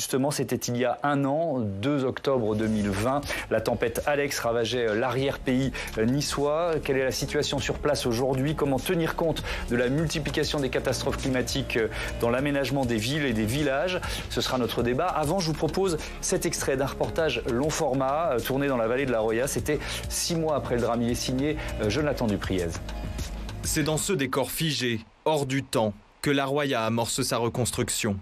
Justement, c'était il y a un an, 2 octobre 2020. La tempête Alex ravageait l'arrière-pays niçois. Quelle est la situation sur place aujourd'hui? Comment tenir compte de la multiplication des catastrophes climatiques dans l'aménagement des villes et des villages? Ce sera notre débat. Avant, je vous propose cet extrait d'un reportage long format tourné dans la vallée de la Roya. C'était 6 mois après le drame. Il est signé Jonathan Dupriez. C'est dans ce décor figé, hors du temps, que la Roya amorce sa reconstruction.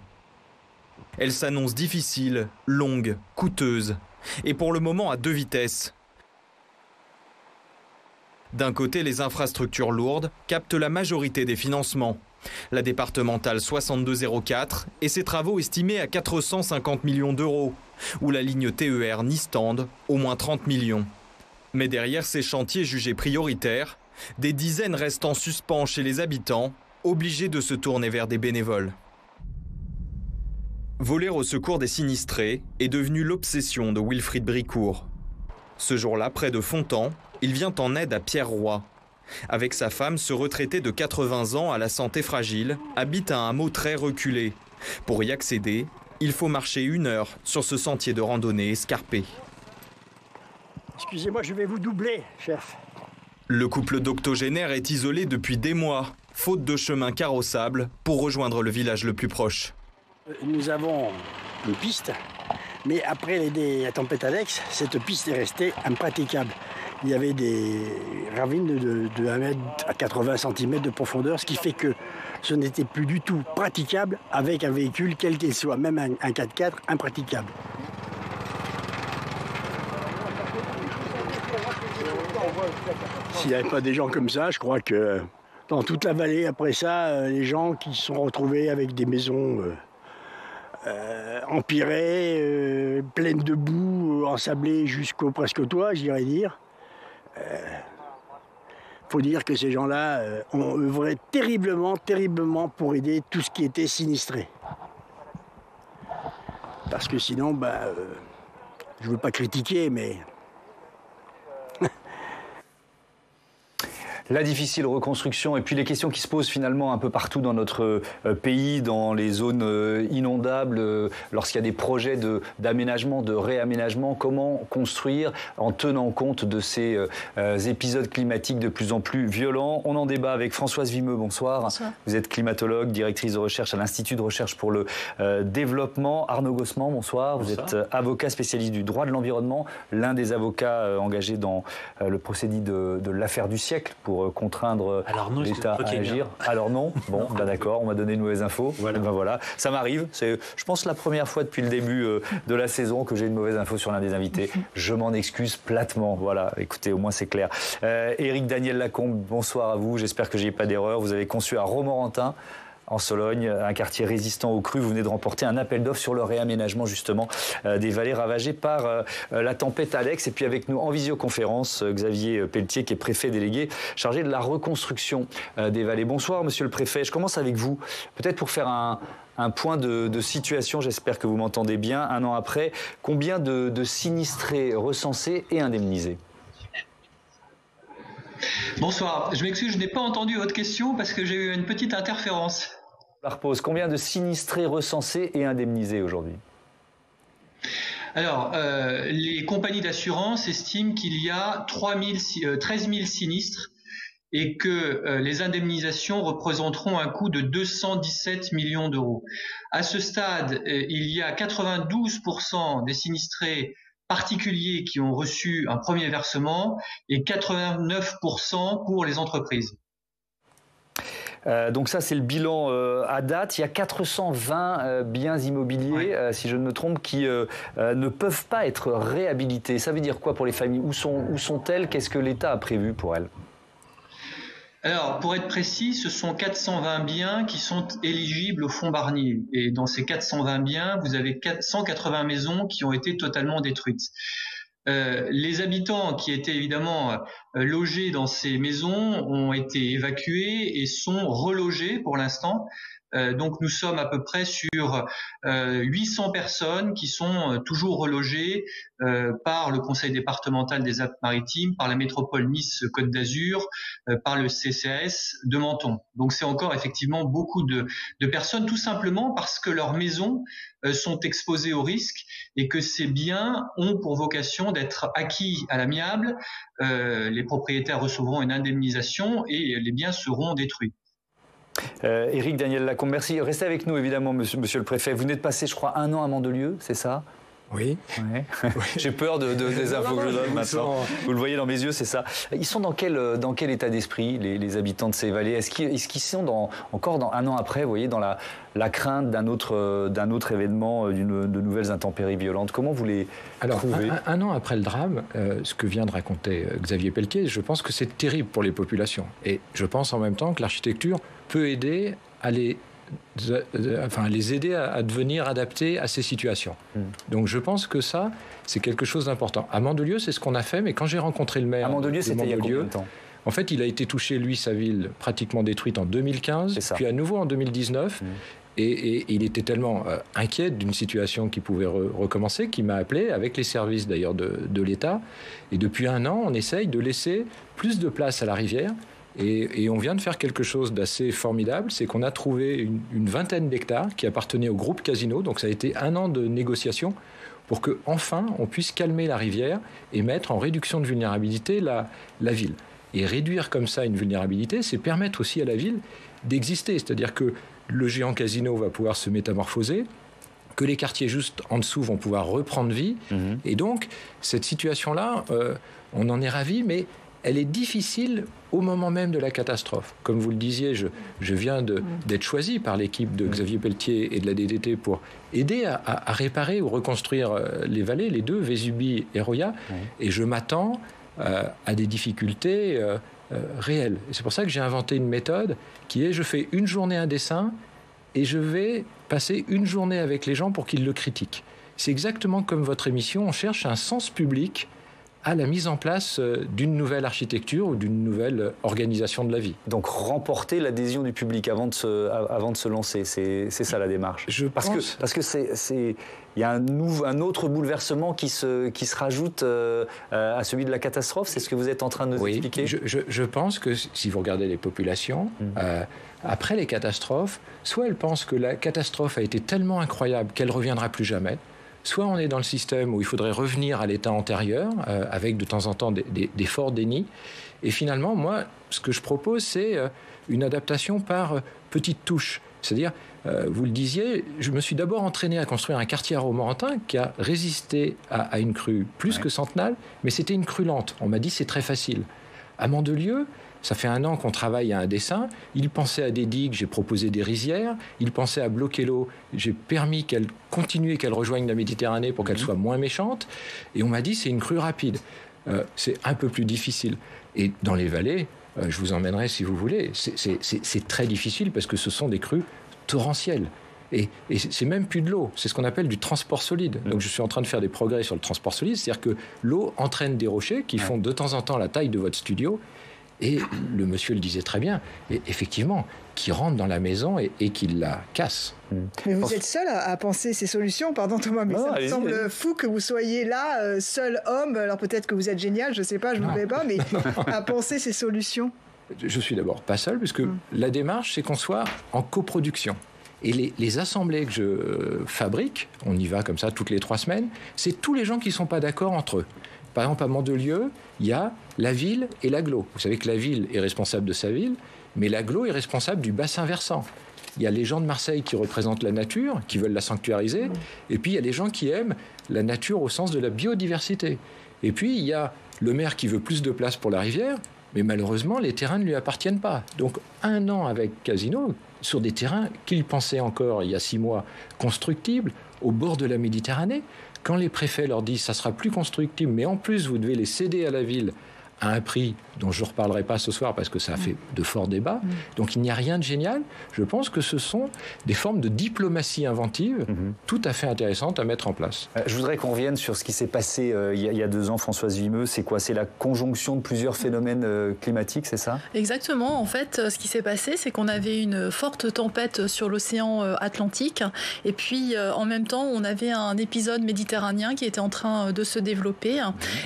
Elle s'annonce difficile, longue, coûteuse, et pour le moment à 2 vitesses. D'un côté, les infrastructures lourdes captent la majorité des financements. La départementale 6204 et ses travaux estimés à 450 millions d'euros, ou la ligne TER Nice-Tende, au moins 30 millions. Mais derrière ces chantiers jugés prioritaires, des dizaines restent en suspens chez les habitants, obligés de se tourner vers des bénévoles. Voler au secours des sinistrés est devenu l'obsession de Wilfried Bricourt. Ce jour-là, près de Fontan, il vient en aide à Pierre Roy. Avec sa femme, ce retraité de 80 ans à la santé fragile habite un hameau très reculé. Pour y accéder, il faut marcher 1 heure sur ce sentier de randonnée escarpé. Excusez-moi, je vais vous doubler, chef. Le couple d'octogénaires est isolé depuis des mois, faute de chemin carrossable pour rejoindre le village le plus proche. Nous avons une piste, mais après la tempête Alex, cette piste est restée impraticable. Il y avait des ravines de 1 mètre à 80 cm de profondeur, ce qui fait que ce n'était plus du tout praticable avec un véhicule quel qu'il soit, même un 4x4 impraticable. S'il n'y avait pas des gens comme ça, je crois que dans toute la vallée, après ça, les gens qui se sont retrouvés avec des maisons empirées, pleines de boue, ensablées jusqu'au presque au toit, j'irais dire. Faut dire que ces gens-là ont œuvré terriblement, terriblement pour aider tout ce qui était sinistré. Parce que sinon, je ne veux pas critiquer, mais... La difficile reconstruction et puis les questions qui se posent finalement un peu partout dans notre pays, dans les zones inondables, lorsqu'il y a des projets d'aménagement, de réaménagement, comment construire en tenant compte de ces épisodes climatiques de plus en plus violents. On en débat avec Françoise Vimeux, bonsoir. Bonsoir. Vous êtes climatologue, directrice de recherche à l'Institut de recherche pour le développement. Arnaud Gossman, bonsoir. Vous êtes avocat spécialiste du droit de l'environnement, l'un des avocats engagés dans le procédé de l'affaire du siècle pour contraindre l'État à agir. Alors non, bon, d'accord, on m'a donné une mauvaise info. Voilà. Voilà. Ça m'arrive, c'est, je pense, la première fois depuis le début de la saison que j'ai une mauvaise info sur l'un des invités. Je m'en excuse platement. Voilà, écoutez, au moins c'est clair. Éric Daniel Lacombe, bonsoir à vous. J'espère que j'ai pas d'erreur. Vous avez conçu à Romorantin, en Sologne, un quartier résistant aux crues. Vous venez de remporter un appel d'offres sur le réaménagement justement des vallées ravagées par la tempête Alex. Et puis avec nous en visioconférence, Xavier Pelletier, qui est préfet délégué chargé de la reconstruction des vallées. Bonsoir monsieur le préfet, je commence avec vous. Peut-être pour faire un point de situation, j'espère que vous m'entendez bien. 1 an après, combien de sinistrés recensés et indemnisés? Bonsoir, je m'excuse, je n'ai pas entendu votre question parce que j'ai eu une petite interférence. Je la repose. Combien de sinistrés recensés et indemnisés aujourd'hui? Alors, les compagnies d'assurance estiment qu'il y a 13 000 sinistres et que les indemnisations représenteront un coût de 217 millions d'euros. À ce stade, il y a 92% des sinistrés particuliers qui ont reçu un premier versement et 89% pour les entreprises. Donc ça, c'est le bilan à date. Il y a 420 biens immobiliers, si je ne me trompe, qui ne peuvent pas être réhabilités. Ça veut dire quoi pour les familles? Où sont-elles? Qu'est-ce que l'État a prévu pour elles? Alors, pour être précis, ce sont 420 biens qui sont éligibles au fonds Barnier. Et dans ces 420 biens, vous avez 180 maisons qui ont été totalement détruites. Les habitants qui étaient évidemment logés dans ces maisons ont été évacués et sont relogés pour l'instant. Donc nous sommes à peu près sur 800 personnes qui sont toujours relogées par le Conseil départemental des Alpes-Maritimes, par la métropole Nice-Côte d'Azur, par le CCAS de Menton. Donc c'est encore effectivement beaucoup de personnes, tout simplement parce que leurs maisons sont exposées au risque et que ces biens ont pour vocation d'être acquis à l'amiable. Les propriétaires recevront une indemnisation et les biens seront détruits. Éric Daniel Lacombe, merci. Restez avec nous, évidemment, monsieur le préfet. Vous venez de passer, je crois, 1 an à Mandelieu, c'est ça ? Oui. Ouais. J'ai peur des infos que je donne maintenant. Vous le voyez dans mes yeux, c'est ça. Ils sont dans quel état d'esprit, les habitants de ces vallées ? Est-ce qu'ils sont encore dans 1 an après, vous voyez, dans la crainte d'un autre événement, de nouvelles intempéries violentes ? Comment vous les trouvez ? Un an après le drame, ce que vient de raconter Xavier Pelletier, je pense que c'est terrible pour les populations. Et je pense en même temps que l'architecture peut aider à les aider à devenir adaptés à ces situations. Donc je pense que ça, c'est quelque chose d'important. À Mandelieu, c'est ce qu'on a fait, mais quand j'ai rencontré le maire... À Mandelieu, c'était il y a combien de temps ? En fait, il a été touché, lui, sa ville, pratiquement détruite en 2015, puis à nouveau en 2019. Et il était tellement inquiet d'une situation qui pouvait recommencer qu'il m'a appelé, avec les services d'ailleurs de l'État. Et depuis 1 an, on essaye de laisser plus de place à la rivière. Et on vient de faire quelque chose d'assez formidable, c'est qu'on a trouvé une vingtaine d'hectares qui appartenaient au groupe Casino. Donc ça a été 1 an de négociation pour qu'enfin on puisse calmer la rivière et mettre en réduction de vulnérabilité la ville. Et réduire comme ça une vulnérabilité, c'est permettre aussi à la ville d'exister. C'est-à-dire que le géant Casino va pouvoir se métamorphoser, que les quartiers juste en dessous vont pouvoir reprendre vie. Et donc cette situation-là, on en est ravis, mais elle est difficile au moment même de la catastrophe. Comme vous le disiez, je viens d'être choisi par l'équipe de Xavier Pelletier et de la DDT pour aider à réparer ou reconstruire les vallées, les deux, Vésubie et Roya. Et je m'attends à des difficultés réelles. Et c'est pour ça que j'ai inventé une méthode qui est, je fais une journée un dessin et je vais passer une journée avec les gens pour qu'ils le critiquent. C'est exactement comme votre émission, on cherche un sens public à la mise en place d'une nouvelle architecture ou d'une nouvelle organisation de la vie. Donc remporter l'adhésion du public avant de se lancer, c'est ça la démarche. Parce que il y a un autre bouleversement qui se rajoute à celui de la catastrophe. C'est ce que vous êtes en train de nous expliquer. Je pense que si vous regardez les populations, après les catastrophes, soit elles pensent que la catastrophe a été tellement incroyable qu'elle ne reviendra plus jamais, soit on est dans le système où il faudrait revenir à l'état antérieur, avec de temps en temps des forts dénis. Et finalement, moi, ce que je propose, c'est une adaptation par petites touches. C'est-à-dire, vous le disiez, je me suis d'abord entraîné à construire un quartier à Romorantin qui a résisté à une crue plus que centenale, mais c'était une crue lente. On m'a dit c'est très facile. À Mandelieu, ça fait 1 an qu'on travaille à un dessin. Il pensait à des digues, j'ai proposé des rizières. Il pensait à bloquer l'eau, j'ai permis qu'elle continue, qu'elle rejoigne la Méditerranée pour qu'elle soit moins méchante. Et on m'a dit c'est une crue rapide. C'est un peu plus difficile. Et dans les vallées, je vous emmènerai si vous voulez. C'est très difficile parce que ce sont des crues torrentielles. Et c'est même plus de l'eau, c'est ce qu'on appelle du transport solide. Donc je suis en train de faire des progrès sur le transport solide, c'est-à-dire que l'eau entraîne des rochers qui font de temps en temps la taille de votre studio. Et le monsieur le disait très bien, et effectivement, qui rentre dans la maison et qui la casse. Mais vous êtes seul à penser ces solutions, pardon Thomas, mais ça me semble fou que vous soyez là, seul homme, alors peut-être que vous êtes génial, je ne sais pas, je ne vous connais pas, mais à penser ces solutions. Je suis d'abord pas seul, puisque la démarche, c'est qu'on soit en coproduction. Et les assemblées que je fabrique, on y va comme ça toutes les 3 semaines, c'est tous les gens qui ne sont pas d'accord entre eux. Par exemple, à Mandelieu, il y a la ville et l'agglo. Vous savez que la ville est responsable de sa ville, mais l'agglo est responsable du bassin versant. Il y a les gens de Marseille qui représentent la nature, qui veulent la sanctuariser, et puis il y a les gens qui aiment la nature au sens de la biodiversité. Et puis il y a le maire qui veut plus de place pour la rivière, mais malheureusement les terrains ne lui appartiennent pas. Donc 1 an avec Casino, sur des terrains qu'il pensait encore il y a 6 mois constructibles, au bord de la Méditerranée, quand les préfets leur disent ça sera plus constructible, mais en plus vous devez les céder à la ville à un prix dont je ne reparlerai pas ce soir parce que ça a fait de forts débats. Donc il n'y a rien de génial. Je pense que ce sont des formes de diplomatie inventive tout à fait intéressantes à mettre en place. Je voudrais qu'on revienne sur ce qui s'est passé il y a 2 ans, Françoise Vimeux. C'est quoi? C'est la conjonction de plusieurs phénomènes climatiques, c'est ça? Exactement. En fait, ce qui s'est passé, c'est qu'on avait une forte tempête sur l'océan Atlantique. Et puis, en même temps, on avait un épisode méditerranéen qui était en train de se développer.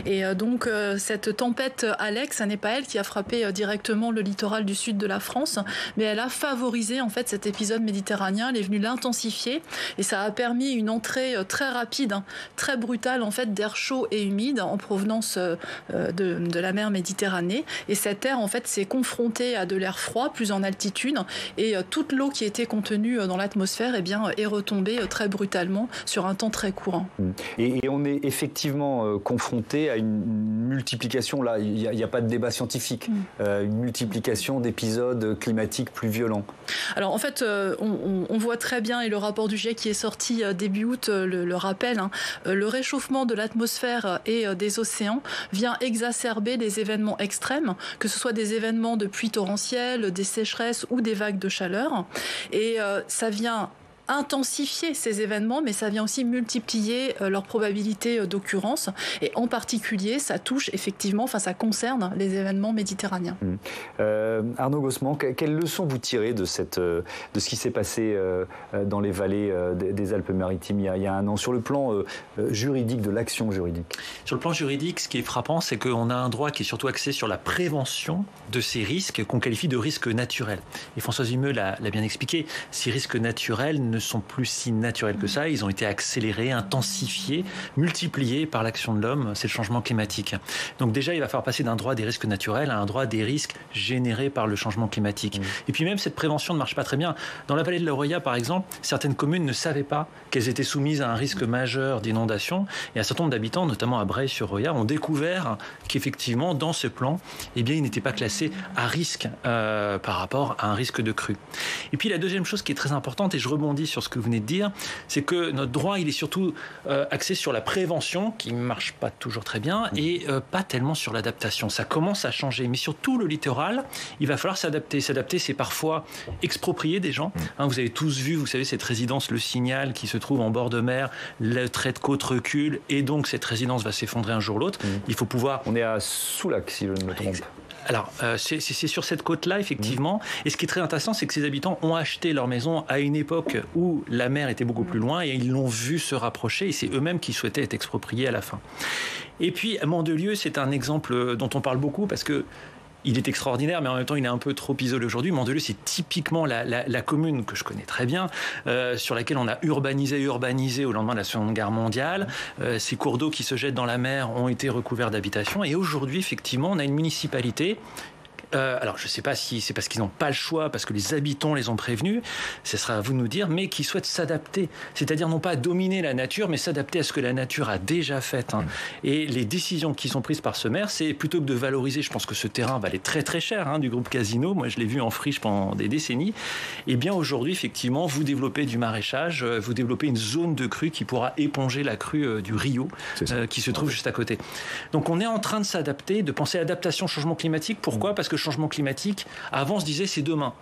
Et donc, cette tempête Alex, ça n'est pas elle qui a frappé directement le littoral du sud de la France, mais elle a favorisé en fait cet épisode méditerranéen. Elle est venue l'intensifier et ça a permis une entrée très rapide, très brutale en fait d'air chaud et humide en provenance de la mer Méditerranée. Et cet air en fait s'est confronté à de l'air froid, plus en altitude, et toute l'eau qui était contenue dans l'atmosphère est retombée très brutalement sur un temps très courant. Et on est effectivement confronté à une multiplication, là il n'y a pas de débat scientifique, une multiplication d'épisodes climatiques plus violents. Alors en fait, on voit très bien, et le rapport du GIEC qui est sorti début août le rappelle, le réchauffement de l'atmosphère et des océans vient exacerber des événements extrêmes, que ce soit des événements de pluie torrentielle, des sécheresses ou des vagues de chaleur. Et ça vient intensifier ces événements, mais ça vient aussi multiplier leur probabilité d'occurrence. Et en particulier, ça touche effectivement, enfin ça concerne les événements méditerranéens. Arnaud Gossement, quelle leçon vous tirez de ce qui s'est passé dans les vallées des Alpes-Maritimes il y a 1 an, sur le plan juridique, de l'action juridique? Sur le plan juridique, ce qui est frappant, c'est qu'on a un droit qui est surtout axé sur la prévention de ces risques qu'on qualifie de risques naturels. Et Françoise Vimeux l'a bien expliqué, ces risques naturels ne sont plus si naturels que ça, ils ont été accélérés, intensifiés, multipliés par l'action de l'homme, c'est le changement climatique. Donc déjà, il va falloir passer d'un droit des risques naturels à un droit des risques générés par le changement climatique. Et puis même, cette prévention ne marche pas très bien. Dans la vallée de la Roya, par exemple, certaines communes ne savaient pas qu'elles étaient soumises à un risque majeur d'inondation, et un certain nombre d'habitants, notamment à Breil-sur-Roya, ont découvert qu'effectivement, dans ce plan, eh bien, ils n'étaient pas classés à risque par rapport à un risque de crue. Et puis la deuxième chose qui est très importante, et je rebondis sur ce que vous venez de dire, c'est que notre droit, il est surtout axé sur la prévention, qui ne marche pas toujours très bien, et pas tellement sur l'adaptation. Ça commence à changer, mais sur tout le littoral, il va falloir s'adapter. S'adapter, c'est parfois exproprier des gens. Vous avez tous vu, vous savez, cette résidence Le Signal qui se trouve en bord de mer, le trait de côte recule, et donc cette résidence va s'effondrer un jour ou l'autre. Il faut pouvoir... On est à Soulac, si je ne me trompe. Alors, c'est sur cette côte-là, effectivement. Et ce qui est très intéressant, c'est que ces habitants ont acheté leur maison à une époque où la mer était beaucoup plus loin, et ils l'ont vu se rapprocher, et c'est eux-mêmes qui souhaitaient être expropriés à la fin. Et puis, Mandelieu, c'est un exemple dont on parle beaucoup, parce que il est extraordinaire, mais en même temps, il est un peu trop isolé aujourd'hui. Mandelieu, c'est typiquement la commune que je connais très bien, sur laquelle on a urbanisé au lendemain de la Seconde Guerre mondiale. Ces cours d'eau qui se jettent dans la mer ont été recouverts d'habitations. Et aujourd'hui, effectivement, on a une municipalité. Alors, je ne sais pas si c'est parce qu'ils n'ont pas le choix, parce que les habitants les ont prévenus, ce sera à vous de nous dire, mais qui souhaitent s'adapter. C'est-à-dire non pas dominer la nature, mais s'adapter à ce que la nature a déjà fait. Et les décisions qui sont prises par ce maire, c'est plutôt que de valoriser, je pense que ce terrain valait très très cher du groupe Casino, moi je l'ai vu en friche pendant des décennies, et bien aujourd'hui, effectivement, vous développez du maraîchage, vous développez une zone de crue qui pourra éponger la crue du Rio, qui se trouve juste à côté. Donc on est en train de s'adapter, de penser à adaptation, changement climatique. Pourquoi ? Parce que le changement climatique, avant on se disait c'est demain.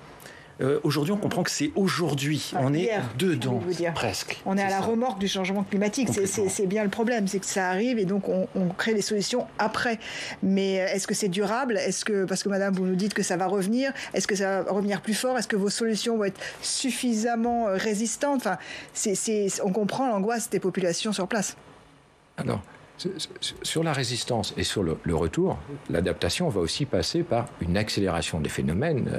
Aujourd'hui, on comprend que c'est aujourd'hui. On est dedans, presque. On est à la remorque du changement climatique. C'est bien le problème, c'est que ça arrive et donc on crée des solutions après. Mais est-ce que c'est durable ? Parce que madame, vous nous dites que ça va revenir. Est-ce que ça va revenir plus fort ? Est-ce que vos solutions vont être suffisamment résistantes ? Enfin, on comprend l'angoisse des populations sur place. Alors, sur la résistance et sur le retour, l'adaptation va aussi passer par une accélération des phénomènes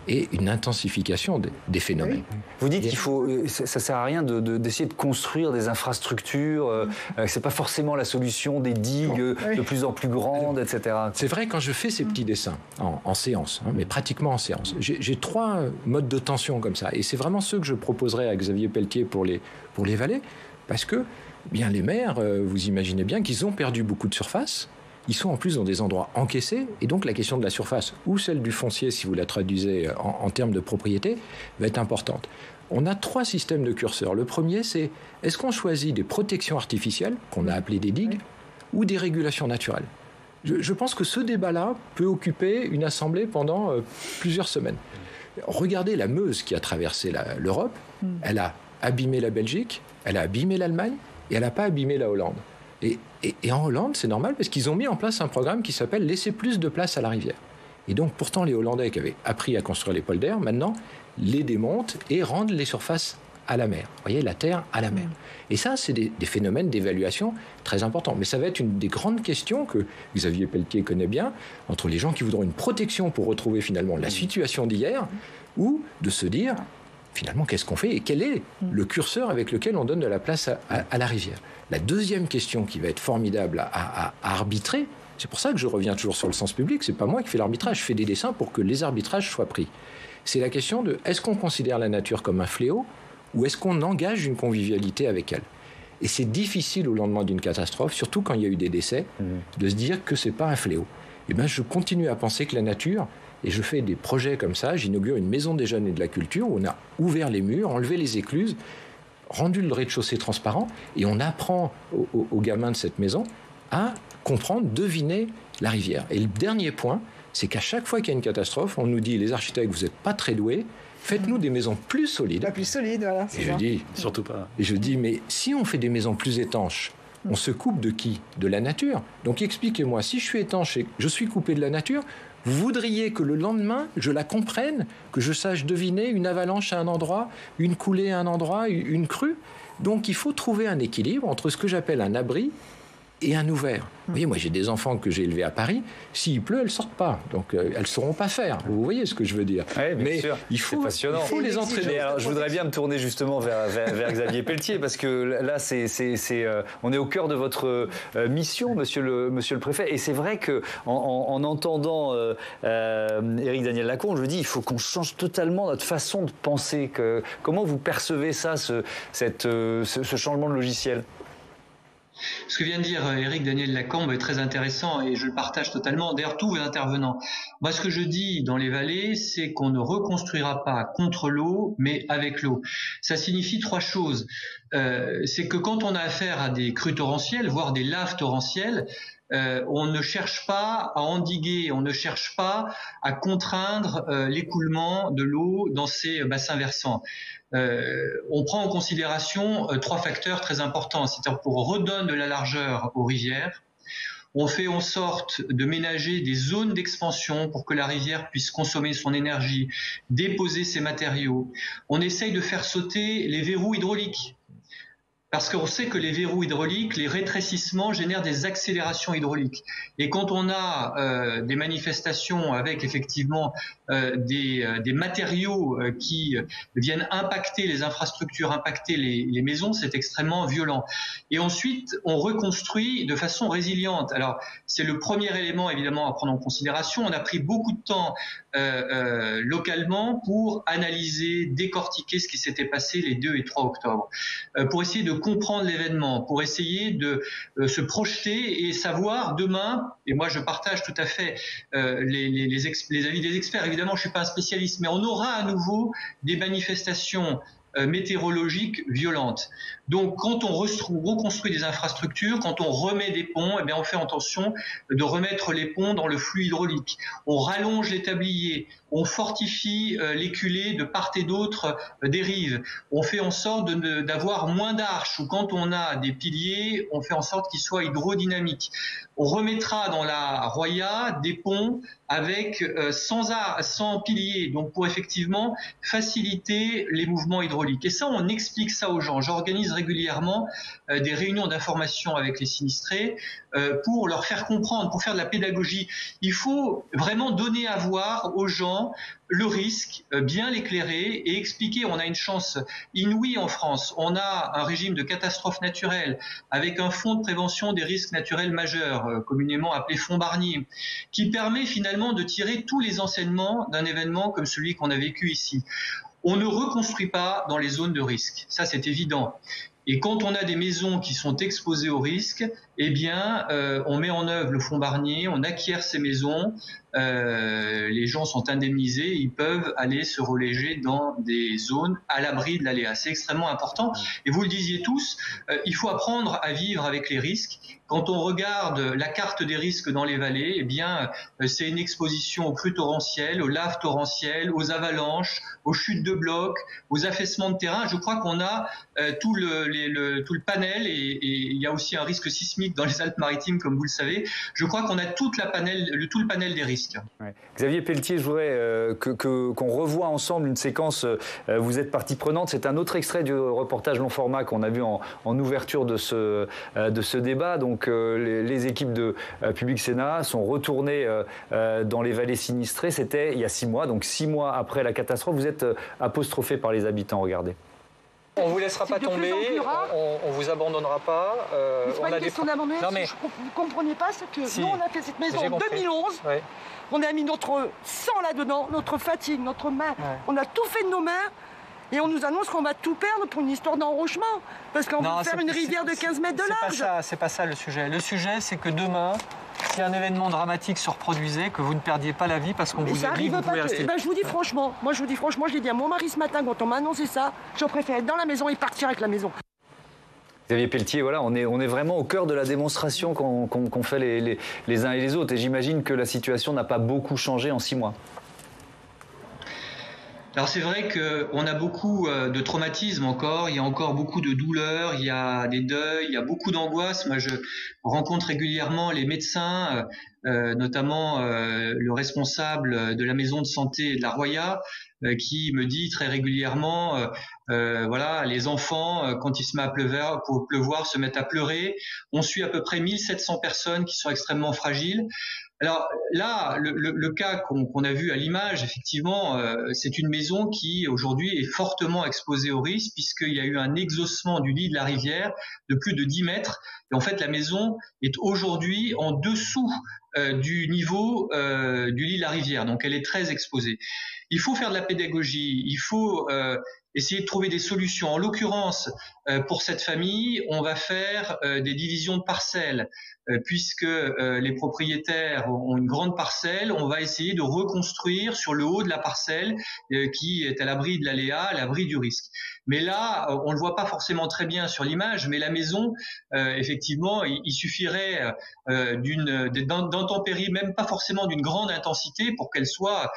et une intensification des phénomènes. Oui. Vous dites qu'il faut, ça sert à rien d'essayer de construire des infrastructures, c'est pas forcément la solution, des digues de plus en plus grandes, etc. C'est vrai, quand je fais ces petits dessins en séance, mais pratiquement en séance, j'ai 3 modes de tension comme ça, et c'est vraiment ceux que je proposerais à Xavier Pelletier pour les vallées, parce que bien les maires, vous imaginez bien qu'ils ont perdu beaucoup de surface. Ils sont en plus dans des endroits encaissés, et donc la question de la surface ou celle du foncier, si vous la traduisez en termes de propriété, va être importante. On a 3 systèmes de curseurs. Le premier, c'est est-ce qu'on choisit des protections artificielles, qu'on a appelées des digues, ou des régulations naturelles ? Je pense que ce débat-là peut occuper une assemblée pendant plusieurs semaines. Regardez la Meuse qui a traversé l'Europe. Elle a abîmé la Belgique, elle a abîmé l'Allemagne et elle n'a pas abîmé la Hollande. Et en Hollande, c'est normal parce qu'ils ont mis en place un programme qui s'appelle « Laisser plus de place à la rivière ». Et donc, pourtant, les Hollandais qui avaient appris à construire les polders, maintenant, les démontent et rendent les surfaces à la mer. Vous voyez, la terre à la mer. Et ça, c'est des phénomènes d'évaluation très importants. Mais ça va être une des grandes questions que Xavier Pelletier connaît bien, entre les gens qui voudront une protection pour retrouver finalement la situation d'hier, ou de se dire, finalement, qu'est-ce qu'on fait et quel est le curseur avec lequel on donne de la place à la rivière. La deuxième question qui va être formidable à arbitrer, c'est pour ça que je reviens toujours sur le sens public, c'est pas moi qui fais l'arbitrage, je fais des dessins pour que les arbitrages soient pris. C'est la question de, est-ce qu'on considère la nature comme un fléau ou est-ce qu'on engage une convivialité avec elle? Et c'est difficile au lendemain d'une catastrophe, surtout quand il y a eu des décès, de se dire que c'est pas un fléau. Et bien, je continue à penser que la nature, et je fais des projets comme ça, j'inaugure une maison des jeunes et de la culture où on a ouvert les murs, enlevé les écluses, rendu le rez-de-chaussée transparent, et on apprend aux gamins de cette maison à comprendre, deviner la rivière. Et le dernier point, c'est qu'à chaque fois qu'il y a une catastrophe, on nous dit, les architectes, vous n'êtes pas très doués, faites-nous des maisons plus solides. La plus solide, voilà. Et je dis, surtout pas. Et je dis, mais si on fait des maisons plus étanches, on se coupe de qui? De la nature. Donc expliquez-moi, si je suis étanche et je suis coupé de la nature, vous voudriez que le lendemain, je la comprenne, que je sache deviner une avalanche à un endroit, une coulée à un endroit, une crue? Donc il faut trouver un équilibre entre ce que j'appelle un abri et un ouvert. Vous voyez, moi j'ai des enfants que j'ai élevés à Paris, s'il pleut, elles ne sortent pas, donc elles ne sauront pas faire. Vous voyez ce que je veux dire? Oui, mais sûr. Il faut les entraîner. Alors, je voudrais bien me tourner justement vers Xavier Pelletier, parce que là, on est au cœur de votre mission, monsieur le préfet, et c'est vrai qu'en entendant Éric Daniel Lacombe, je me dis, il faut qu'on change totalement notre façon de penser. Comment vous percevez ça, ce changement de logiciel? Ce que vient de dire Éric Daniel Lacombe est très intéressant et je le partage totalement. D'ailleurs, tous les intervenants. Moi, ce que je dis dans les vallées, c'est qu'on ne reconstruira pas contre l'eau, mais avec l'eau. Ça signifie trois choses. C'est que quand on a affaire à des crues torrentielles, voire des laves torrentielles, on ne cherche pas à endiguer, on ne cherche pas à contraindre l'écoulement de l'eau dans ces bassins versants. On prend en considération trois facteurs très importants, c'est-à-dire qu'on redonne de la largeur aux rivières, on fait en sorte de ménager des zones d'expansion pour que la rivière puisse consommer son énergie, déposer ses matériaux, on essaye de faire sauter les verrous hydrauliques. Parce qu'on sait que les verrous hydrauliques, les rétrécissements génèrent des accélérations hydrauliques. Et quand on a des manifestations avec effectivement des matériaux qui viennent impacter les infrastructures, impacter les maisons, c'est extrêmement violent. Et ensuite, on reconstruit de façon résiliente. Alors, c'est le premier élément évidemment à prendre en considération. On a pris beaucoup de temps localement pour analyser, décortiquer ce qui s'était passé les 2 et 3 octobre, pour essayer de comprendre l'événement, pour essayer de se projeter et savoir demain, et moi je partage tout à fait les avis des experts, évidemment je ne suis pas un spécialiste, mais on aura à nouveau des manifestations météorologiques violentes. Donc quand on reconstruit des infrastructures, quand on remet des ponts, eh bien on fait attention de remettre les ponts dans le flux hydraulique. On rallonge les tabliers, on fortifie les culées de part et d'autre des rives. On fait en sorte d'avoir moins d'arches, ou quand on a des piliers, on fait en sorte qu'ils soient hydrodynamiques. On remettra dans la Roya des ponts avec sans piliers, donc pour effectivement faciliter les mouvements hydrauliques. Et ça, on explique ça aux gens. J'organise régulièrement des réunions d'information avec les sinistrés pour leur faire comprendre, pour faire de la pédagogie. Il faut vraiment donner à voir aux gens le risque, bien l'éclairer et expliquer. On a une chance inouïe en France. On a un régime de catastrophe naturelle avec un fonds de prévention des risques naturels majeurs, communément appelé fonds Barnier, qui permet finalement de tirer tous les enseignements d'un événement comme celui qu'on a vécu ici. On ne reconstruit pas dans les zones de risque, ça c'est évident. Et quand on a des maisons qui sont exposées au risque, eh bien, on met en œuvre le fonds Barnier, on acquiert ces maisons, les gens sont indemnisés, ils peuvent aller se reloger dans des zones à l'abri de l'aléa. C'est extrêmement important. Et vous le disiez tous, il faut apprendre à vivre avec les risques. Quand on regarde la carte des risques dans les vallées, eh bien, c'est une exposition aux crues torrentielles, aux laves torrentielles, aux avalanches, aux chutes de blocs, aux affaissements de terrain. Je crois qu'on a tout le panel, et il y a aussi un risque sismique dans les Alpes-Maritimes, comme vous le savez. Je crois qu'on a tout le panel des risques. Ouais. Xavier Pelletier, je voudrais qu'on revoie ensemble une séquence. Vous êtes partie prenante. C'est un autre extrait du reportage long format qu'on a vu en ouverture de ce débat. Donc, les équipes de Public Sénat sont retournées dans les vallées sinistrées. C'était il y a 6 mois, donc 6 mois après la catastrophe. Vous êtes apostrophé par les habitants, regardez. On ne vous laissera pas tomber, on ne vous abandonnera pas. C'est pas une question d'abandonner, vous ne comprenez pas ce que... Nous, on a fait cette maison en 2011, on a mis notre sang là-dedans, notre fatigue, notre main, on a tout fait de nos mains. Et on nous annonce qu'on va tout perdre pour une histoire d'enrochement. Parce qu'on va faire une rivière de 15 mètres de large. C'est pas ça le sujet. Le sujet, c'est que demain, si un événement dramatique se reproduisait, que vous ne perdiez pas la vie parce qu'on vous a dit que vous pouvez rester. Je vous dis franchement, je l'ai dit à mon mari ce matin quand on m'a annoncé ça, je préfère être dans la maison et partir avec la maison. Xavier Pelletier, voilà, on est vraiment au cœur de la démonstration qu'ont fait les uns et les autres. Et j'imagine que la situation n'a pas beaucoup changé en 6 mois. Alors c'est vrai qu'on a beaucoup de traumatisme encore, il y a encore beaucoup de douleurs, il y a des deuils, il y a beaucoup d'angoisse. Moi je rencontre régulièrement les médecins, notamment le responsable de la maison de santé de la Roya, qui me dit très régulièrement, voilà, les enfants, quand il se met à pleuvoir, se mettent à pleurer. On suit à peu près 1700 personnes qui sont extrêmement fragiles. Alors là, le cas qu'on a vu à l'image, effectivement, c'est une maison qui aujourd'hui est fortement exposée au risque puisqu'il y a eu un exhaussement du lit de la rivière de plus de 10 mètres. Et en fait, la maison est aujourd'hui en dessous du niveau du lit de la rivière. Donc elle est très exposée. Il faut faire de la pédagogie, il faut essayer de trouver des solutions. En l'occurrence, pour cette famille, on va faire des divisions de parcelles. Puisque les propriétaires ont une grande parcelle, on va essayer de reconstruire sur le haut de la parcelle qui est à l'abri de l'aléa, à l'abri du risque. Mais là, on ne le voit pas forcément très bien sur l'image, mais la maison, effectivement, il suffirait d'intempéries, même pas forcément d'une grande intensité, pour qu'elle soit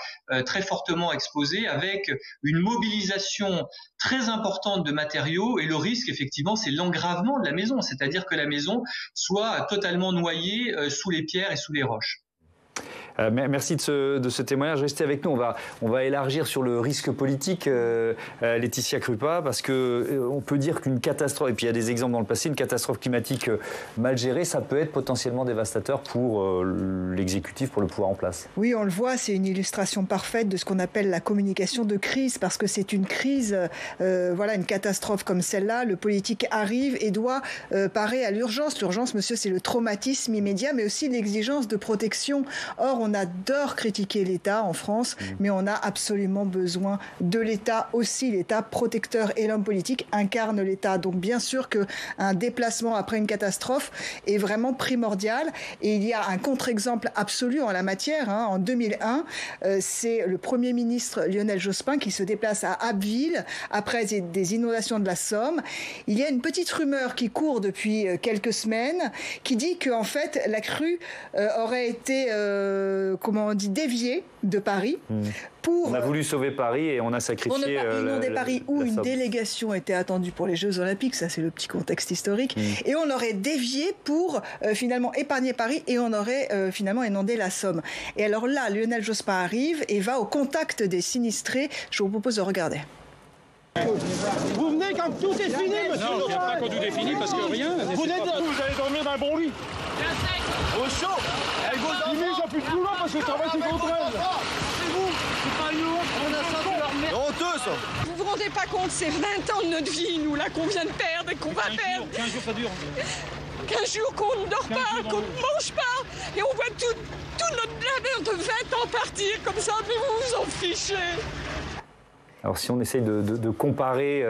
très fortement exposée, avec une mobilisation très importante de matériaux. Et le risque, effectivement, c'est l'engravement de la maison, c'est-à-dire que la maison soit totalement noyée sous les pierres et sous les roches. Merci de ce témoignage. Restez avec nous. On va élargir sur le risque politique, Laetitia Krupa, parce que on peut dire qu'une catastrophe, et puis il y a des exemples dans le passé, une catastrophe climatique mal gérée, ça peut être potentiellement dévastateur pour l'exécutif, pour le pouvoir en place. Oui, on le voit, c'est une illustration parfaite de ce qu'on appelle la communication de crise, parce que c'est une crise, voilà, une catastrophe comme celle-là, le politique arrive et doit parer à l'urgence. L'urgence, monsieur, c'est le traumatisme immédiat, mais aussi l'exigence de protection. Or, on adore critiquer l'État en France, mais on a absolument besoin de l'État aussi. L'État protecteur et l'homme politique incarnent l'État. Donc bien sûr qu'un déplacement après une catastrophe est vraiment primordial. Et il y a un contre-exemple absolu en la matière. En 2001, c'est le Premier ministre Lionel Jospin qui se déplace à Abbeville après des inondations de la Somme. Il y a une petite rumeur qui court depuis quelques semaines qui dit qu'en fait la crue aurait été comment on dit, dévié de Paris. On a voulu sauver Paris et on a sacrifié... Pour ne pas inonder Paris, où une délégation était attendue pour les Jeux Olympiques, ça c'est le petit contexte historique, et on aurait dévié pour finalement épargner Paris et on aurait finalement inondé la Somme. Et alors là, Lionel Jospin arrive et va au contact des sinistrés. Je vous propose de regarder. Vous venez quand tout est fini, monsieur. Non, il n'y a pas quand tout est fini parce que rien... Vous allez dormir dans un bon lit. Au chaud. Limite, j'ai plus de boulot parce que le travail c'est contre elle. C'est vous, c'est pas nous. On a ça de leur merde. C'est honteux ça. Vous vous rendez pas compte, c'est 20 ans de notre vie, nous, là, qu'on vient de perdre et qu'on va perdre. 15 jours ça dure. 15 jours qu'on ne dort pas, qu'on ne mange pas. Et on voit tout notre labeur de 20 ans partir comme ça, mais vous vous en fichez. Alors si on essaye de comparer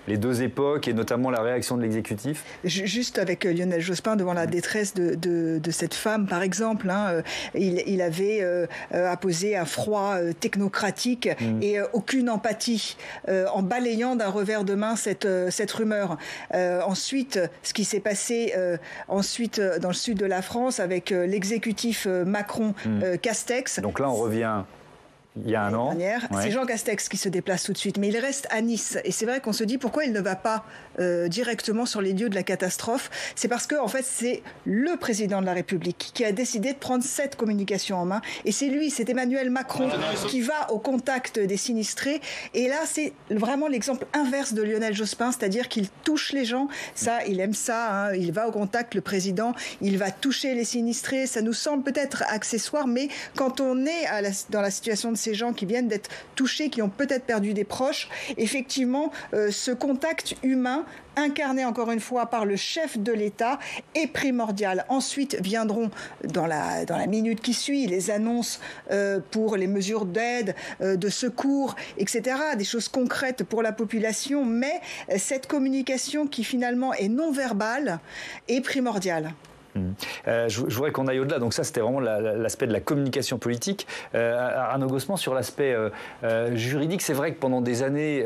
les deux époques et notamment la réaction de l'exécutif. Juste avec Lionel Jospin devant la détresse de cette femme, par exemple, hein, il avait apposé un froid technocratique et aucune empathie en balayant d'un revers de main cette rumeur. Ensuite, ce qui s'est passé ensuite dans le sud de la France avec l'exécutif Macron-Castex. Donc là, on revient... Il y a un an. C'est Jean Castex qui se déplace tout de suite, mais il reste à Nice. Et c'est vrai qu'on se dit pourquoi il ne va pas directement sur les lieux de la catastrophe. C'est parce que, en fait, c'est le président de la République qui a décidé de prendre cette communication en main. Et c'est lui, c'est Emmanuel Macron qui va au contact des sinistrés. Et là, c'est vraiment l'exemple inverse de Lionel Jospin, c'est-à-dire qu'il touche les gens. Ça, il aime ça. Hein. Il va au contact, le président. Il va toucher les sinistrés. Ça nous semble peut-être accessoire, mais quand on est dans la situation de ces gens qui viennent d'être touchés, qui ont peut-être perdu des proches, effectivement, ce contact humain, incarné encore une fois par le chef de l'État, est primordial. Ensuite viendront, dans la minute qui suit, les annonces pour les mesures d'aide, de secours, etc., des choses concrètes pour la population, mais cette communication qui finalement est non verbale est primordiale. Je voudrais qu'on aille au-delà. Donc ça, c'était vraiment l'aspect de la communication politique. Arnaud Gossement, sur l'aspect juridique, c'est vrai que pendant des années,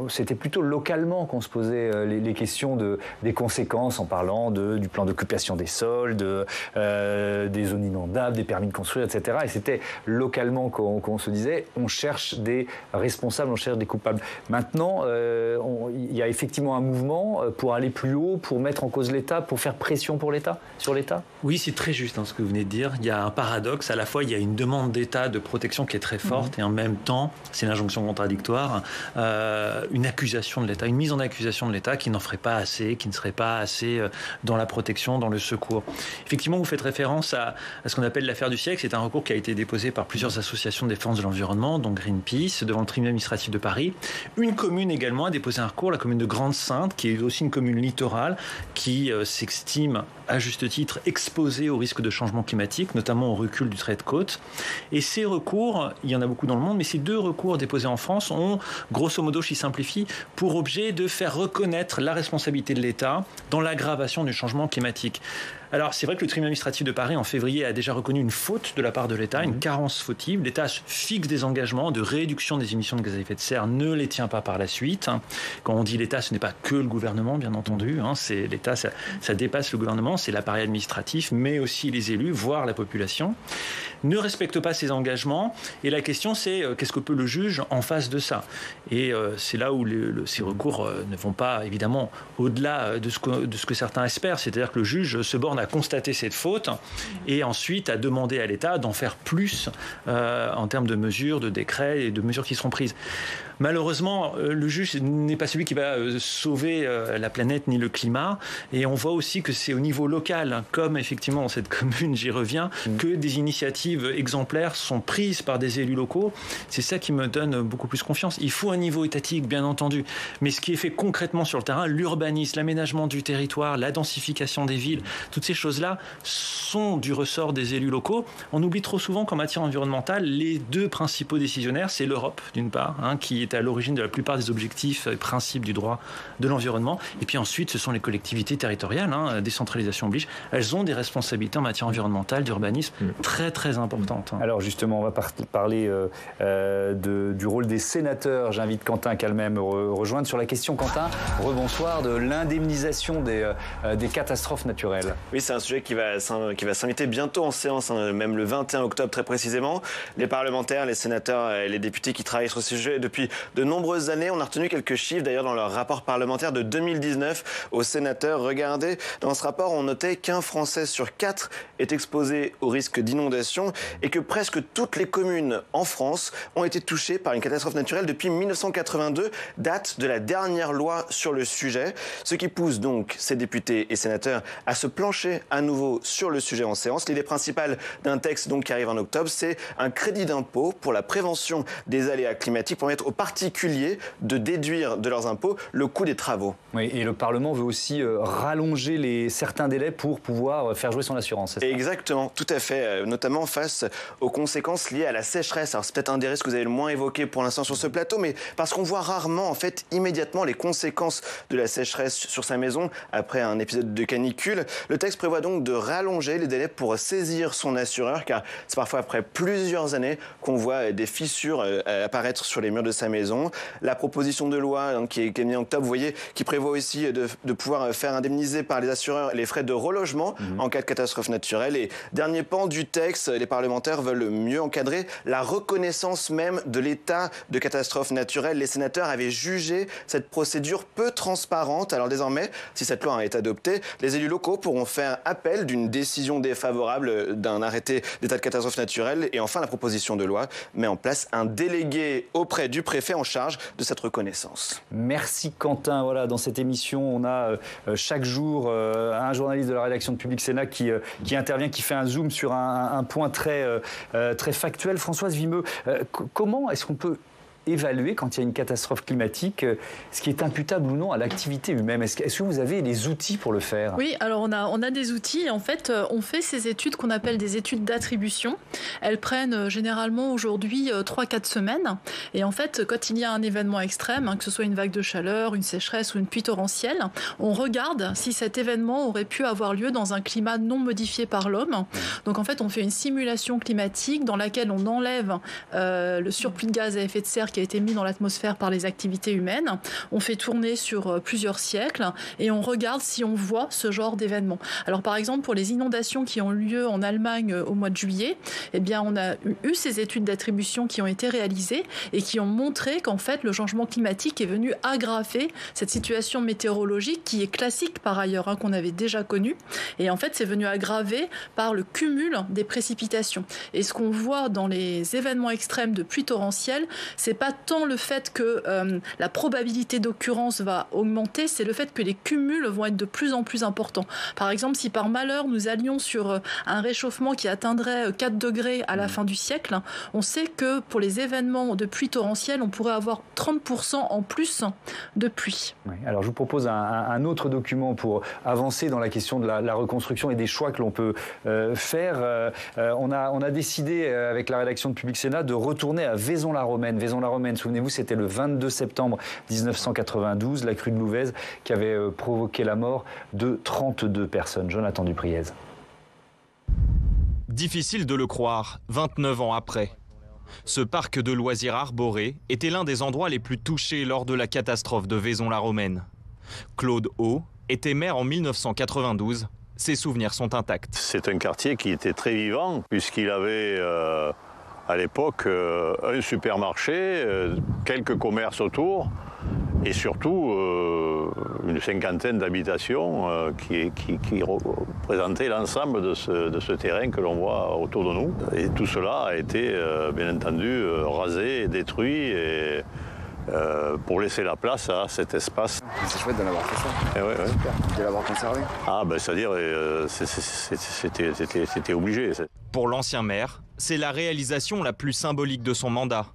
c'était plutôt localement qu'on se posait les questions des conséquences en parlant du plan d'occupation des sols, des zones inondables, des permis de construire, etc. Et c'était localement qu'on se disait, on cherche des responsables, on cherche des coupables. Maintenant, il y a effectivement un mouvement pour aller plus haut, pour mettre en cause l'État, pour faire pression sur l'État. Oui, c'est très juste ce que vous venez de dire. Il y a un paradoxe. À la fois, il y a une demande d'État de protection qui est très forte et en même temps, c'est une injonction contradictoire, une accusation de l'État, une mise en accusation de l'État qui n'en ferait pas assez, qui ne serait pas assez dans la protection, dans le secours. Effectivement, vous faites référence à ce qu'on appelle l'affaire du siècle. C'est un recours qui a été déposé par plusieurs associations de défense de l'environnement, dont Greenpeace, devant le tribunal administratif de Paris. Une commune également a déposé un recours, la commune de Grande-Synthe, qui est aussi une commune littorale, qui s'estime à juste titre exposés au risque de changement climatique, notamment au recul du trait de côte. Et ces recours, il y en a beaucoup dans le monde, mais ces 2 recours déposés en France ont, grosso modo, je simplifie, pour objet de faire reconnaître la responsabilité de l'État dans l'aggravation du changement climatique. Alors, c'est vrai que le tribunal administratif de Paris, en février, a déjà reconnu une faute de la part de l'État, une carence fautive. L'État fixe des engagements de réduction des émissions de gaz à effet de serre, ne les tient pas par la suite. Quand on dit l'État, ce n'est pas que le gouvernement, bien entendu. C'est l'État, ça dépasse le gouvernement, c'est l'appareil administratif, mais aussi les élus, voire la population. Ne respecte pas ses engagements. Et la question, c'est qu'est-ce que peut le juge en face de ça ? Et c'est là où ces recours ne vont pas, évidemment, au-delà de ce que certains espèrent. C'est-à-dire que le juge se borne à constater cette faute et ensuite à demander à l'État d'en faire plus en termes de mesures, de décrets et de mesures qui seront prises. Malheureusement, le juge n'est pas celui qui va sauver la planète ni le climat. Et on voit aussi que c'est au niveau local, comme effectivement dans cette commune, j'y reviens, que des initiatives exemplaires sont prises par des élus locaux. C'est ça qui me donne beaucoup plus confiance. Il faut un niveau étatique, bien entendu. Mais ce qui est fait concrètement sur le terrain, l'urbanisme, l'aménagement du territoire, la densification des villes, toutes ces choses-là sont du ressort des élus locaux. On oublie trop souvent qu'en matière environnementale, les 2 principaux décisionnaires, c'est l'Europe, d'une part, qui est à l'origine de la plupart des objectifs et principes du droit de l'environnement. Et puis ensuite, ce sont les collectivités territoriales, décentralisation oblige. Elles ont des responsabilités en matière environnementale, d'urbanisme, très très importantes. Alors justement, on va parler du rôle des sénateurs. J'invite Quentin Calmet à me rejoindre sur la question, Quentin, rebonsoir, de l'indemnisation des catastrophes naturelles. Oui, c'est un sujet qui va s'inviter bientôt en séance, même le 21 octobre très précisément. Les parlementaires, les sénateurs et les députés qui travaillent sur ce sujet depuis de nombreuses années. On a retenu quelques chiffres d'ailleurs dans leur rapport parlementaire de 2019 aux sénateurs. Regardez, dans ce rapport, on notait qu'un Français sur 4 est exposé au risque d'inondation et que presque toutes les communes en France ont été touchées par une catastrophe naturelle depuis 1982, date de la dernière loi sur le sujet. Ce qui pousse donc ces députés et sénateurs à se plancher à nouveau sur le sujet en séance. L'idée principale d'un texte donc qui arrive en octobre, c'est un crédit d'impôt pour la prévention des aléas climatiques pour permettre aux particuliers de déduire de leurs impôts le coût des travaux. Oui, et le Parlement veut aussi rallonger certains délais pour pouvoir faire jouer son assurance. Exactement, tout à fait, notamment face aux conséquences liées à la sécheresse. Alors c'est peut-être un des risques que vous avez le moins évoqué pour l'instant sur ce plateau, mais parce qu'on voit rarement en fait immédiatement les conséquences de la sécheresse sur sa maison après un épisode de canicule. Le texte prévoit donc de rallonger les délais pour saisir son assureur, car c'est parfois après plusieurs années qu'on voit des fissures apparaître sur les murs de sa maison. La proposition de loi qui est mise en octobre, vous voyez, qui prévoit aussi de pouvoir faire indemniser par les assureurs les frais de relogement en cas de catastrophe naturelle. Et dernier pan du texte, les parlementaires veulent mieux encadrer la reconnaissance même de l'état de catastrophe naturelle. Les sénateurs avaient jugé cette procédure peu transparente. Alors désormais, si cette loi est adoptée, les élus locaux pourront faire appel d'une décision défavorable d'un arrêté d'état de catastrophe naturelle. Et enfin, la proposition de loi met en place un délégué auprès du préfet en charge de cette reconnaissance. Merci Quentin. Voilà, dans cette émission, on a chaque jour un journaliste de la rédaction de Public Sénat qui intervient, qui fait un zoom sur un point très factuel. Françoise Vimeux, comment est-ce qu'on peut évaluer quand il y a une catastrophe climatique ce qui est imputable ou non à l'activité humaine? Est-ce que vous avez les outils pour le faire? Oui, alors on a des outils. En fait, on fait ces études qu'on appelle des études d'attribution. Elles prennent généralement aujourd'hui 3-4 semaines. Et en fait, quand il y a un événement extrême, que ce soit une vague de chaleur, une sécheresse ou une pluie torrentielle, on regarde si cet événement aurait pu avoir lieu dans un climat non modifié par l'homme. Donc en fait, on fait une simulation climatique dans laquelle on enlève le surplus de gaz à effet de serre qui a été mis dans l'atmosphère par les activités humaines. On fait tourner sur plusieurs siècles et on regarde si on voit ce genre d'événement. Alors par exemple, pour les inondations qui ont lieu en Allemagne au mois de juillet, eh bien on a eu ces études d'attribution qui ont été réalisées et qui ont montré qu'en fait le changement climatique est venu aggraver cette situation météorologique qui est classique par ailleurs, qu'on avait déjà connue. Et en fait, c'est venu aggraver par le cumul des précipitations. Et ce qu'on voit dans les événements extrêmes de pluie torrentielle, c'est pas tant le fait que la probabilité d'occurrence va augmenter, c'est le fait que les cumuls vont être de plus en plus importants. Par exemple, si par malheur nous allions sur un réchauffement qui atteindrait 4 degrés à la fin du siècle, on sait que pour les événements de pluie torrentielle, on pourrait avoir 30% en plus de pluie. Oui, alors je vous propose un autre document pour avancer dans la question de la reconstruction et des choix que l'on peut faire. On a décidé avec la rédaction de Public Sénat de retourner à Vaison-la-Romaine. Vaison-la-Romaine, souvenez-vous, c'était le 22 septembre 1992, la crue de Louvèze qui avait provoqué la mort de 32 personnes. Jonathan Dupriez. Difficile de le croire, 29 ans après. Ce parc de loisirs arboré était l'un des endroits les plus touchés lors de la catastrophe de Vaison-la-Romaine. Claude Haut était maire en 1992. Ses souvenirs sont intacts. C'est un quartier qui était très vivant puisqu'il avait à l'époque un supermarché, quelques commerces autour et surtout une cinquantaine d'habitations qui représentaient l'ensemble de ce terrain que l'on voit autour de nous. Et tout cela a été bien entendu rasé et détruit pour laisser la place à cet espace. C'est chouette d'en avoir fait ça. Ouais. Super, de l'avoir conservé. Ah ben c'est-à-dire c'était obligé. Pour l'ancien maire, c'est la réalisation la plus symbolique de son mandat.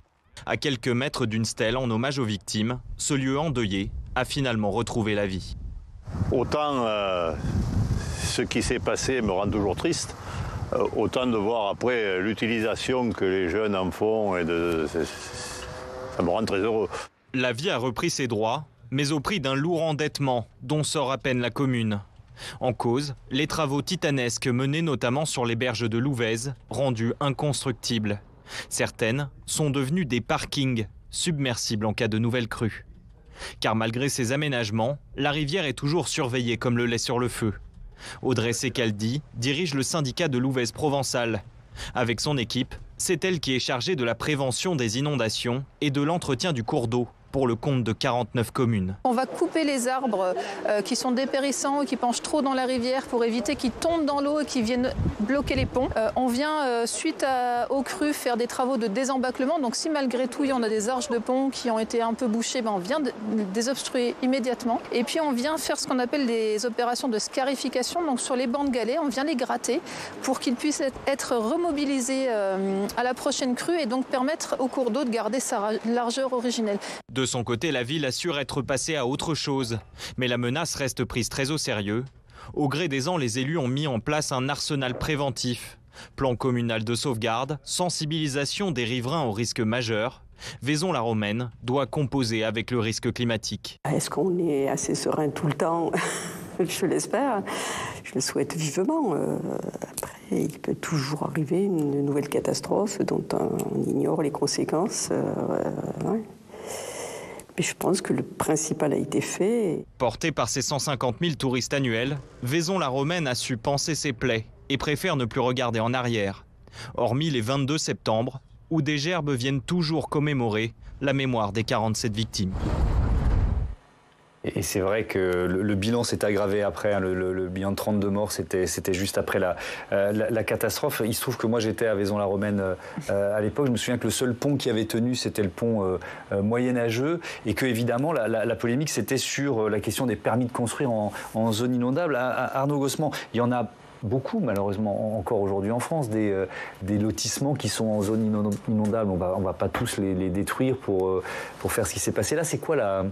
À quelques mètres d'une stèle en hommage aux victimes, ce lieu endeuillé a finalement retrouvé la vie. Autant ce qui s'est passé me rend toujours triste, autant de voir après l'utilisation que les jeunes en font, ça me rend très heureux. La vie a repris ses droits, mais au prix d'un lourd endettement dont sort à peine la commune. En cause, les travaux titanesques menés notamment sur les berges de Louvèze, rendus inconstructibles. Certaines sont devenues des parkings submersibles en cas de nouvelle crue. Car malgré ces aménagements, la rivière est toujours surveillée comme le lait sur le feu. Audrey Secaldi dirige le syndicat de Louvèze provençal. Avec son équipe, c'est elle qui est chargée de la prévention des inondations et de l'entretien du cours d'eau pour le compte de 49 communes. On va couper les arbres qui sont dépérissants ou qui penchent trop dans la rivière pour éviter qu'ils tombent dans l'eau et qu'ils viennent bloquer les ponts. On vient, suite aux crues, faire des travaux de désembâclement. Donc si malgré tout, il y en a des arches de pont qui ont été un peu bouchées, on vient désobstruer immédiatement. Et puis on vient faire ce qu'on appelle des opérations de scarification. Donc sur les bancs de galets, on vient les gratter pour qu'ils puissent être remobilisés à la prochaine crue et donc permettre au cours d'eau de garder sa largeur originelle. De son côté, la ville assure être passée à autre chose. Mais la menace reste prise très au sérieux. Au gré des ans, les élus ont mis en place un arsenal préventif. Plan communal de sauvegarde, sensibilisation des riverains aux risques majeurs. Vaison-la-Romaine doit composer avec le risque climatique. Est-ce qu'on est assez serein tout le temps ? Je l'espère. Je le souhaite vivement. Après, il peut toujours arriver une nouvelle catastrophe dont on ignore les conséquences. Ouais. Mais je pense que le principal a été fait. Portée par ses 150 000 touristes annuels, Vaison-la-Romaine a su panser ses plaies et préfère ne plus regarder en arrière. Hormis les 22 septembre, où des gerbes viennent toujours commémorer la mémoire des 47 victimes. Et c'est vrai que le bilan s'est aggravé après, hein, le bilan de 32 morts, c'était juste après la catastrophe. Il se trouve que moi j'étais à Vaison-la-Romaine à l'époque, je me souviens que le seul pont qui avait tenu c'était le pont moyenâgeux et que évidemment la polémique c'était sur la question des permis de construire en zone inondable. Arnaud Gossement, il y en a beaucoup malheureusement encore aujourd'hui en France, des lotissements qui sont en zone inondable. On va pas tous les détruire pour faire ce qui s'est passé là. C'est quoi la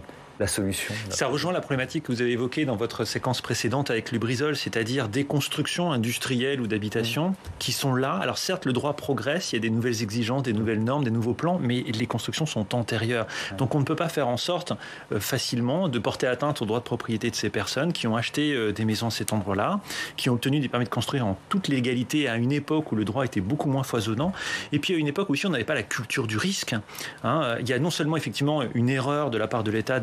solution? Ça rejoint la problématique que vous avez évoquée dans votre séquence précédente avec Lubrizol, c'est-à-dire des constructions industrielles ou d'habitation qui sont là. Alors certes, le droit progresse, il y a des nouvelles exigences, des nouvelles normes, des nouveaux plans, mais les constructions sont antérieures. Donc on ne peut pas faire en sorte facilement de porter atteinte au droit de propriété de ces personnes qui ont acheté des maisons à cet endroit-là, qui ont obtenu des permis de construire en toute légalité à une époque où le droit était beaucoup moins foisonnant, et puis à une époque où aussi on n'avait pas la culture du risque. Il y a non seulement effectivement une erreur de la part de l'État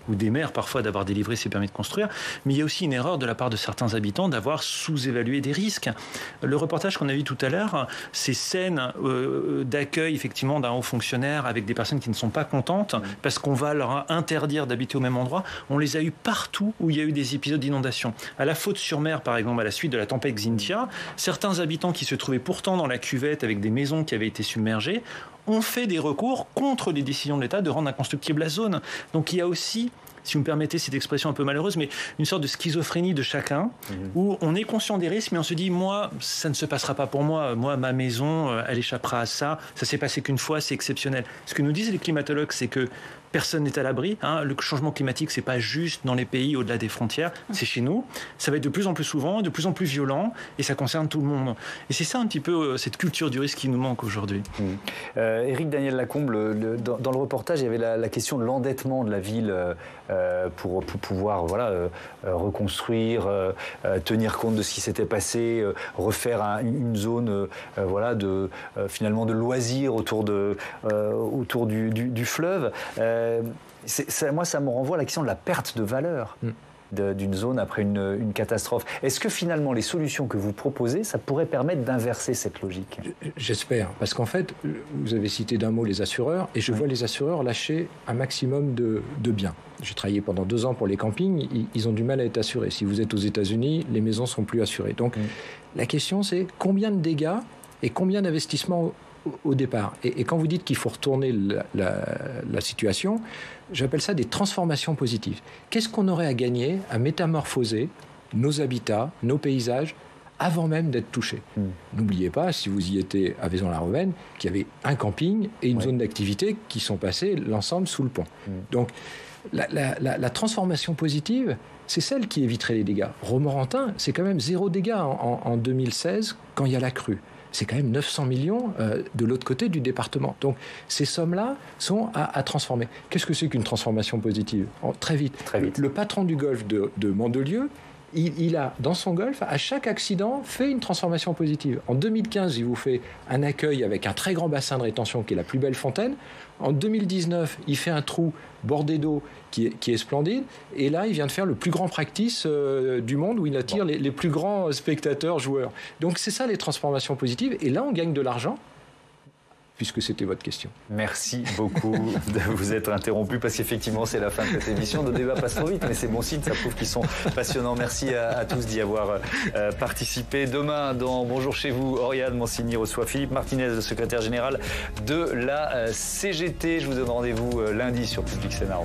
ou des maires parfois d'avoir délivré ces permis de construire, mais il y a aussi une erreur de la part de certains habitants d'avoir sous-évalué des risques. Le reportage qu'on a vu tout à l'heure, ces scènes d'accueil effectivement d'un haut fonctionnaire avec des personnes qui ne sont pas contentes parce qu'on va leur interdire d'habiter au même endroit, on les a eu partout où il y a eu des épisodes d'inondation. À la Faute-sur-Mer par exemple, à la suite de la tempête Xynthia, certains habitants qui se trouvaient pourtant dans la cuvette avec des maisons qui avaient été submergées ont fait des recours contre les décisions de l'État de rendre inconstructible la zone. Donc il y a aussi, si vous me permettez cette expression un peu malheureuse, mais une sorte de schizophrénie de chacun, où on est conscient des risques, mais on se dit, moi, ça ne se passera pas pour moi. Moi, ma maison, elle échappera à ça. Ça s'est passé qu'une fois, c'est exceptionnel. Ce que nous disent les climatologues, c'est que personne n'est à l'abri. Le changement climatique, c'est pas juste dans les pays au-delà des frontières, c'est chez nous. Ça va être de plus en plus souvent, de plus en plus violent, et ça concerne tout le monde. Et c'est ça un petit peu cette culture du risque qui nous manque aujourd'hui. Éric Daniel Lacombe, dans le reportage, il y avait la question de l'endettement de la ville pour pouvoir reconstruire, tenir compte de ce qui s'était passé, refaire une zone finalement de loisirs autour du fleuve. Moi, ça me renvoie à la question de la perte de valeur d'une zone après une catastrophe. Est-ce que finalement, les solutions que vous proposez, ça pourrait permettre d'inverser cette logique? J'espère, parce qu'en fait, vous avez cité d'un mot les assureurs, et je vois les assureurs lâcher un maximum de biens. J'ai travaillé pendant 2 ans pour les campings, ils ont du mal à être assurés. Si vous êtes aux États-Unis, les maisons sont plus assurées. Donc, la question, c'est combien de dégâts et combien d'investissements au départ. Et quand vous dites qu'il faut retourner la situation, j'appelle ça des transformations positives. Qu'est-ce qu'on aurait à gagner à métamorphoser nos habitats, nos paysages, avant même d'être touchés? N'oubliez pas, si vous y étiez à Vaison-la-Romaine, qu'il y avait un camping et une zone d'activité qui sont passés l'ensemble sous le pont. Donc, la transformation positive, c'est celle qui éviterait les dégâts. Romorantin, c'est quand même 0 dégâts en 2016 quand il y a la crue. C'est quand même 900 millions de l'autre côté du département. Donc, ces sommes-là sont à transformer. Qu'est-ce que c'est qu'une transformation positive? Très vite. Le patron du golfe de Mandelieu, il a, dans son golfe, à chaque accident, fait une transformation positive. En 2015, il vous fait un accueil avec un très grand bassin de rétention qui est la plus belle fontaine. En 2019, il fait un trou bordé d'eau qui est splendide. Et là, il vient de faire le plus grand practice du monde où il attire les plus grands spectateurs, joueurs. Donc, c'est ça les transformations positives. Et là, on gagne de l'argent, puisque c'était votre question. Merci beaucoup de vous être interrompu parce qu'effectivement c'est la fin de cette émission. Nos débats passent trop vite mais c'est bon signe, ça prouve qu'ils sont passionnants. Merci à tous d'y avoir participé. Demain dans Bonjour chez vous, Oriane Monsigny reçoit Philippe Martinez, le secrétaire général de la CGT. Je vous donne rendez-vous lundi sur Public Sénat.